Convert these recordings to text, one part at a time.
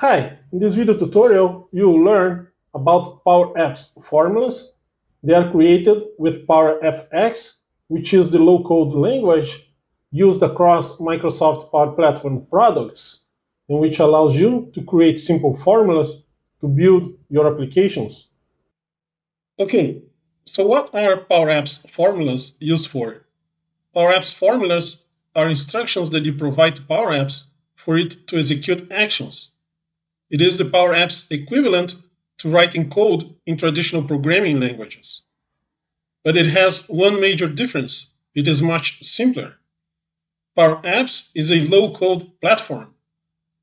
Hi, in this video tutorial, you will learn about Power Apps formulas. They are created with PowerFX, which is the low-code language used across Microsoft Power Platform products, and which allows you to create simple formulas to build your applications. Okay, so what are Power Apps formulas used for? Power Apps formulas are instructions that you provide to Power Apps for it to execute actions. It is the Power Apps equivalent to writing code in traditional programming languages. But it has one major difference. It is much simpler. Power Apps is a low-code platform.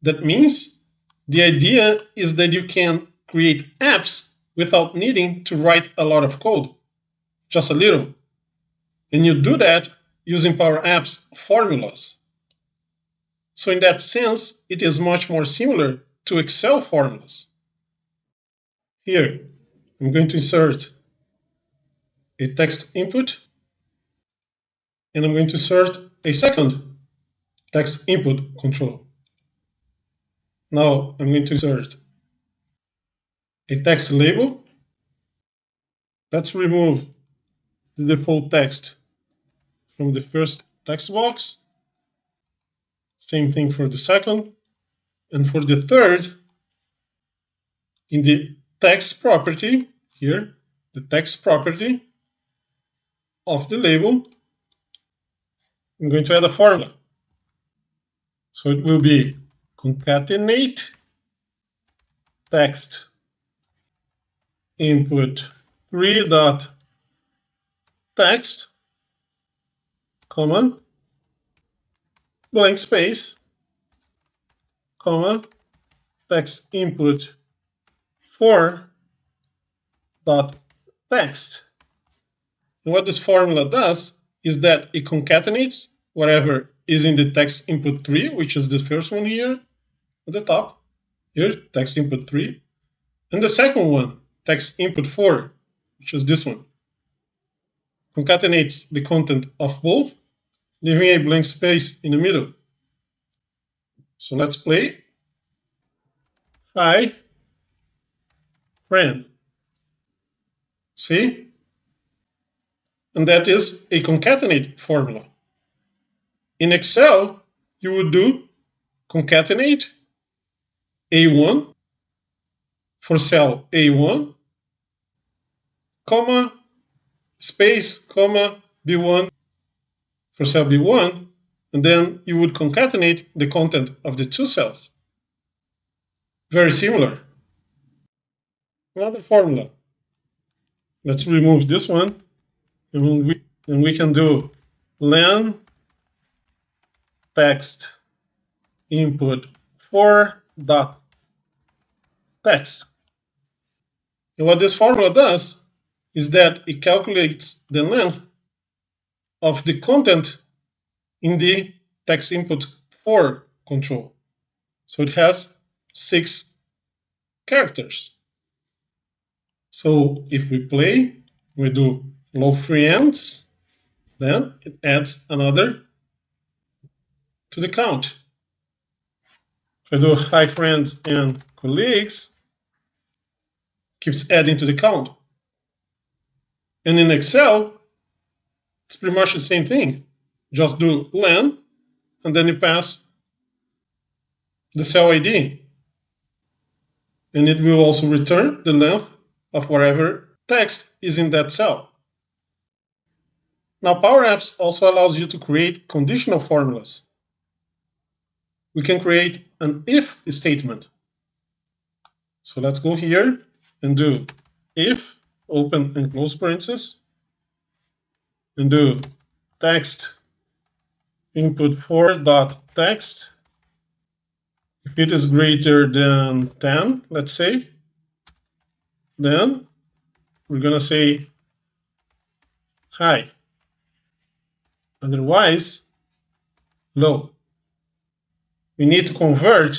That means the idea is that you can create apps without needing to write a lot of code, just a little. And you do that using Power Apps formulas. So in that sense, it is much more similar to Excel formulas. Here, I'm going to insert a text input, and I'm going to insert a second text input control. Now I'm going to insert a text label. Let's remove the default text from the first text box. Same thing for the second. And for the third, in the text property, here, the text property of the label, I'm going to add a formula. So it will be concatenate text input 3 dot text, comma, blank space, comma, text input 4 dot text. And what this formula does is that it concatenates whatever is in the text input 3, which is the first one here at the top, here, text input 3, and the second one, text input 4, which is this one. Concatenates the content of both, leaving a blank space in the middle. So let's play. Hi, friend. See? And that is a concatenate formula. In Excel, you would do concatenate A1 for cell A1, comma, space, comma, B1 for cell B1, and then you would concatenate the content of the two cells. Very similar. Another formula. Let's remove this one, and we can do len text input 4 dot text. And what this formula does is that it calculates the length of the content in the text input 4 control. So it has 6 characters. So if we play, we do hello friends, then it adds another to the count. If I do hi friends and colleagues, keeps adding to the count. And in Excel, it's pretty much the same thing. Just do len, and then you pass the cell ID. And it will also return the length of whatever text is in that cell. Now, Power Apps also allows you to create conditional formulas. We can create an if statement. So let's go here and do if, open and close parentheses, and do text input 4 dot text. If it is greater than 10, let's say, then we're going to say hi. Otherwise, low. We need to convert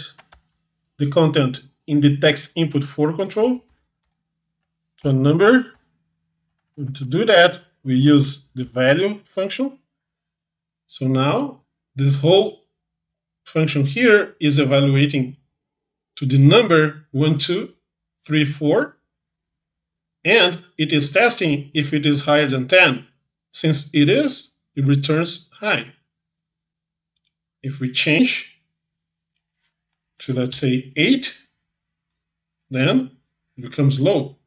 the content in the text input 4 control to a number. And to do that, we use the value function. So now this whole function here is evaluating to the number 1, 2, 3, 4, and it is testing if it is higher than 10. Since it is, it returns high. If we change to, let's say, 8, then it becomes low.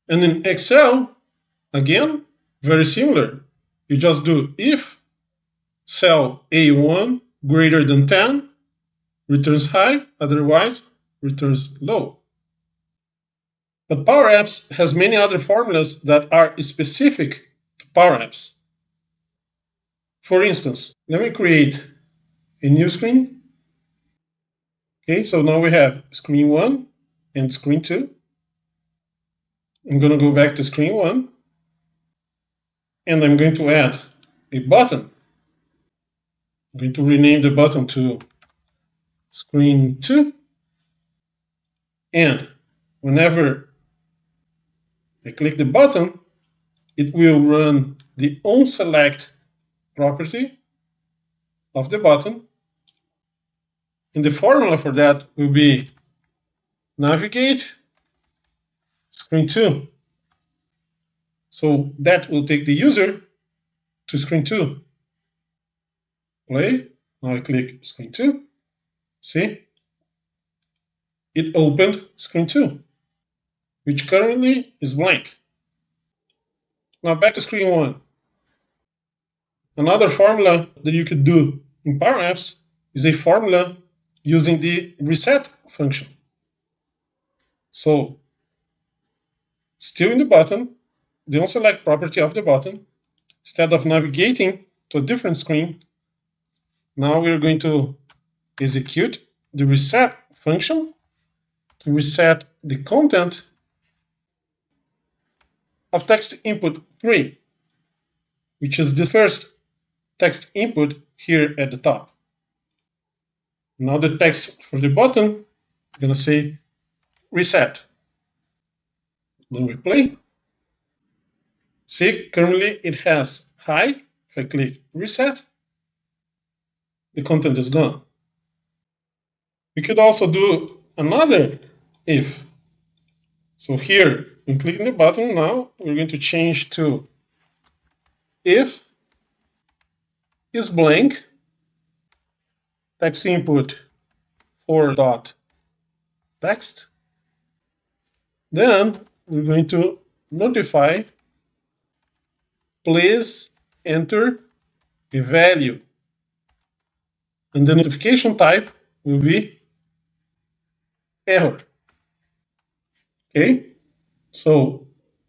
And in Excel, again, very similar. You just do if cell A1 greater than 10, returns high, otherwise returns low. But Power Apps has many other formulas that are specific to Power Apps. For instance, let me create a new screen. Okay, so now we have screen 1 and screen 2. I'm going to go back to screen 1, and I'm going to add a button. I'm going to rename the button to screen 2, and whenever I click the button, it will run the onSelect property of the button, and the formula for that will be navigate screen 2. So that will take the user to screen 2. Play. Now I click screen 2. See? It opened screen 2, which currently is blank. Now back to screen 1. Another formula that you could do in Power Apps is a formula using the reset function. So, still in the button, the onSelect property of the button, instead of navigating to a different screen, now we're going to execute the reset function to reset the content of text input 3, which is this first text input here at the top. Now the text for the button, I'm going to say reset. Then we play. See, currently it has high. If I click reset, the content is gone. We could also do another if. So here, I'm clicking the button. Now we're going to change to if is blank, text input 4 dot text. Then we're going to notify, please enter a value. And the notification type will be error. Okay? So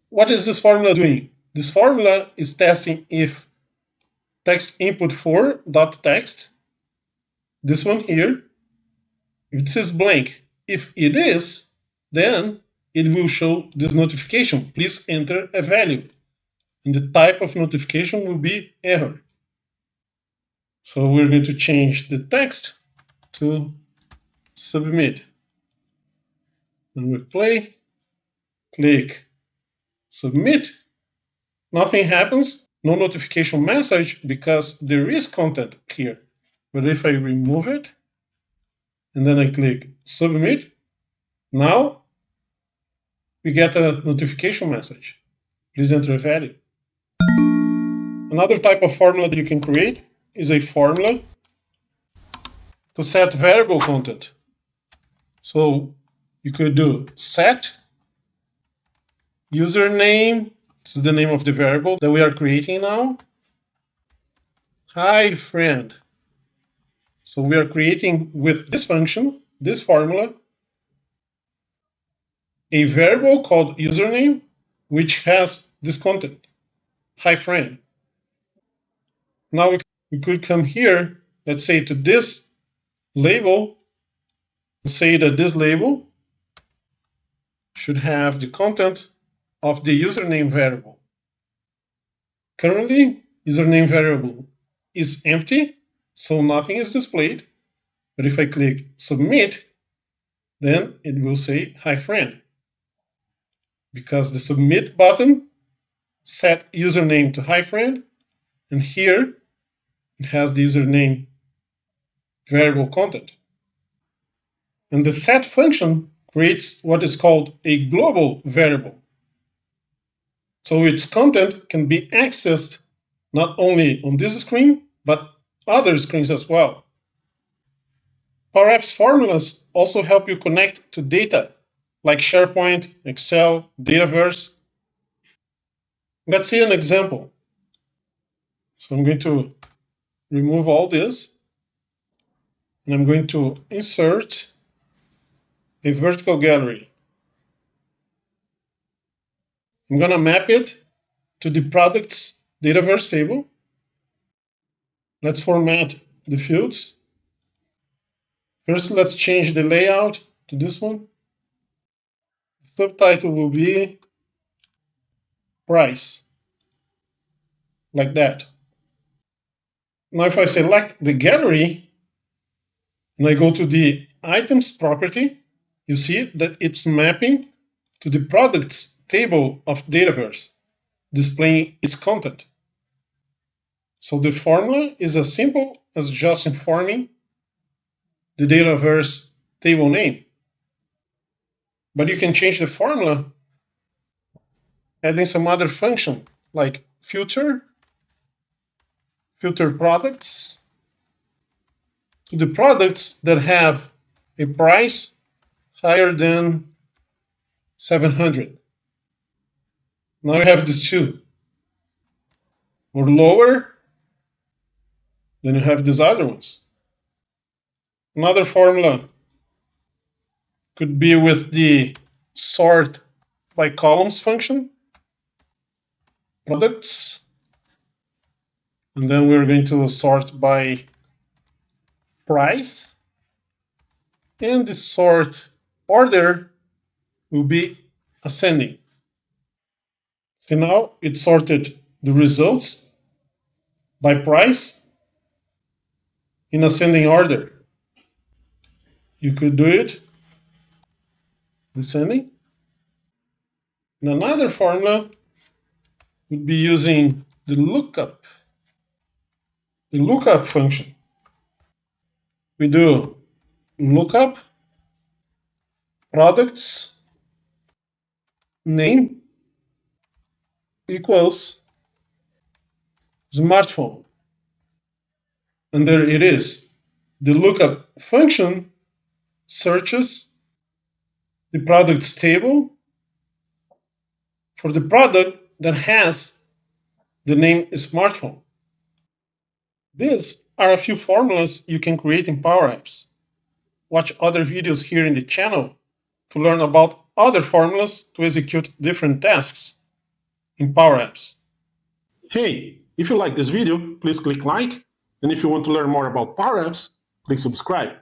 what is this formula doing? This formula is testing if text input 4 dot text, this one here, if it says blank, if it is, then it will show this notification. Please enter a value. And the type of notification will be error. So we're going to change the text to submit. And we play, click submit. Nothing happens, no notification message because there is content here. But if I remove it and then I click submit, now we get a notification message. Please enter a value. Another type of formula that you can create is a formula to set variable content. So you could do set username to the name of the variable that we are creating now. Hi, friend. So we are creating with this function, this formula, a variable called username, which has this content. Hi, friend. Now we could come here, let's say to this label, and say that this label should have the content of the username variable. Currently, username variable is empty, so nothing is displayed. But if I click submit, then it will say hi friend. Because the submit button set username to hi friend, and here it has the username variable content. And the set function creates what is called a global variable. So its content can be accessed not only on this screen, but other screens as well. Power Apps formulas also help you connect to data like SharePoint, Excel, Dataverse. Let's see an example. So I'm going to remove all this, and I'm going to insert a vertical gallery. I'm going to map it to the products Dataverse table. Let's format the fields. First, let's change the layout to this one. The subtitle will be price, like that. Now, if I select the gallery and I go to the items property, you see that it's mapping to the products table of Dataverse, displaying its content. So the formula is as simple as just informing the Dataverse table name. But you can change the formula adding some other function like filter products to the products that have a price higher than 700. Now you have these two. Or lower, then you have these other ones. Another formula could be with the sort by columns function, products, and then we're going to sort by price, and the sort order will be ascending. So now it sorted the results by price in ascending order. You could do it descending. And another formula would be using the lookup function. We do lookup products name equals smartphone. And there it is. The lookup function searches the products table for the product that has the name smartphone. These are a few formulas you can create in Power Apps. Watch other videos here in the channel to learn about other formulas to execute different tasks in Power Apps. Hey, if you like this video, please click like, and if you want to learn more about Power Apps, please subscribe.